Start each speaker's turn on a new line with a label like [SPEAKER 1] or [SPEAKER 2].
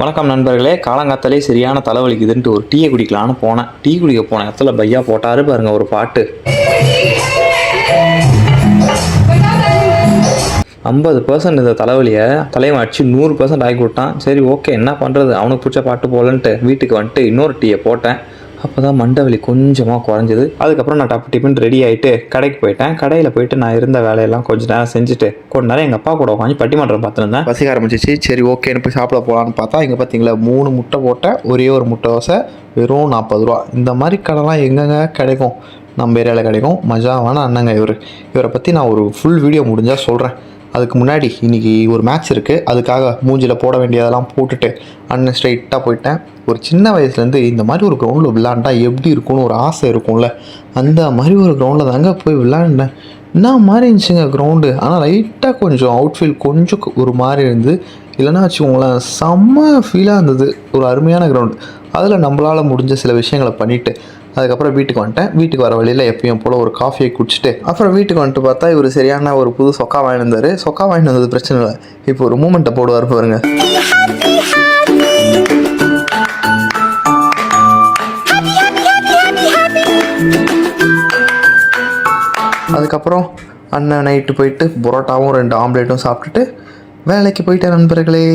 [SPEAKER 1] வணக்கம் நண்பர்களே. காலங்காத்தாலே சரியான தலைவலிக்குதுன்ட்டு ஒரு டீயை குடிக்கலான்னு போனேன். டீ குடிக்க போன இடத்துல பையா போட்டாரு பாருங்க ஒரு பாட்டு. 50% இந்த தலைவலியை தலைவன் அடிச்சு 100% ஆக்கி விட்டான். சரி ஓகே, என்ன பண்ணுறது, அவனுக்கு பிடிச்ச பாட்டு போலன்ட்டு வீட்டுக்கு வந்துட்டு இன்னொரு டீயை போட்டேன். அப்போ தான் மண்டவலி கொஞ்சமாக குறைஞ்சிது. அதுக்கப்புறம் நான் டப்பு டிப்புன்னு ரெடி ஆகிட்டு கடைக்கு போயிட்டேன். கடையில் போயிட்டு நான் இருந்த வேலையெல்லாம் கொஞ்சம் நேரம் செஞ்சுட்டு கொஞ்ச நேரம் எங்கள் அப்பா கூட உட்காந்து பட்டிமன்றம் பார்த்துருந்தேன். பசிக்க ஆரம்பிச்சிச்சு. சரி ஓகேன்னு போய் சாப்பிட போகலான்னு பார்த்தா இங்கே பார்த்தீங்களா 3 முட்டை போட்டேன், ஒரே ஒரு முட்டை தோசை, வெறும் 40 ரூபா. இந்த மாதிரி கடைலாம் எங்கெங்க கிடைக்கும்? நம்ம ஏரியாவில் கிடைக்கும். மஜாவான அண்ணங்க இவரை பற்றி நான் ஒரு ஃபுல் வீடியோ முடிஞ்சால் சொல்கிறேன். அதுக்கு முன்னாடி இன்றைக்கி ஒரு மேட்ச் இருக்குது, அதுக்காக மூஞ்சில் போட வேண்டியதெல்லாம் போட்டுட்டு அண்ணன் ஸ்ட்ரைட்டாக போயிட்டேன். ஒரு சின்ன வயசுலேருந்து இந்த மாதிரி ஒரு கிரவுண்டில் விளாண்டா எப்படி இருக்கும்னு ஒரு ஆசை இருக்கும்ல, அந்த மாதிரி ஒரு கிரவுண்டில் தாங்க போய் விளாண்டேன். என்ன மாதிரி இருந்துச்சுங்க கிரவுண்டு. ஆனால் லைட்டாக கொஞ்சம் அவுட்ஃபீல்ட் கொஞ்சம் ஒரு மாதிரி இருந்து, இல்லைன்னா வச்சுக்கோங்களேன் செம்ம ஃபீலாக இருந்தது. ஒரு அருமையான கிரவுண்டு. அதில் நம்மளால் முடிஞ்ச சில விஷயங்களை பண்ணிவிட்டு அதுக்கப்புறம் வீட்டுக்கு வந்துட்டேன். வீட்டுக்கு வர வழியில் எப்பயும் போல் ஒரு காஃபியை குடிச்சிட்டு அப்புறம் வீட்டுக்கு வந்துட்டு பார்த்தா இவர் சரியான ஒரு புது சொக்கா வாங்கிட்டு வந்தார். சொக்கா வாங்கிட்டு வந்தது பிரச்சனை இல்லை, இப்போ ஒரு மூமெண்ட்டை போடுவார் பாருங்க. அதுக்கப்புறம் அண்ணன் நைட்டு போயிட்டு பரோட்டாவும் 2 ஆம்லேட்டும் சாப்பிட்டுட்டு வேலைக்கு போயிட்டேன் நண்பர்களே.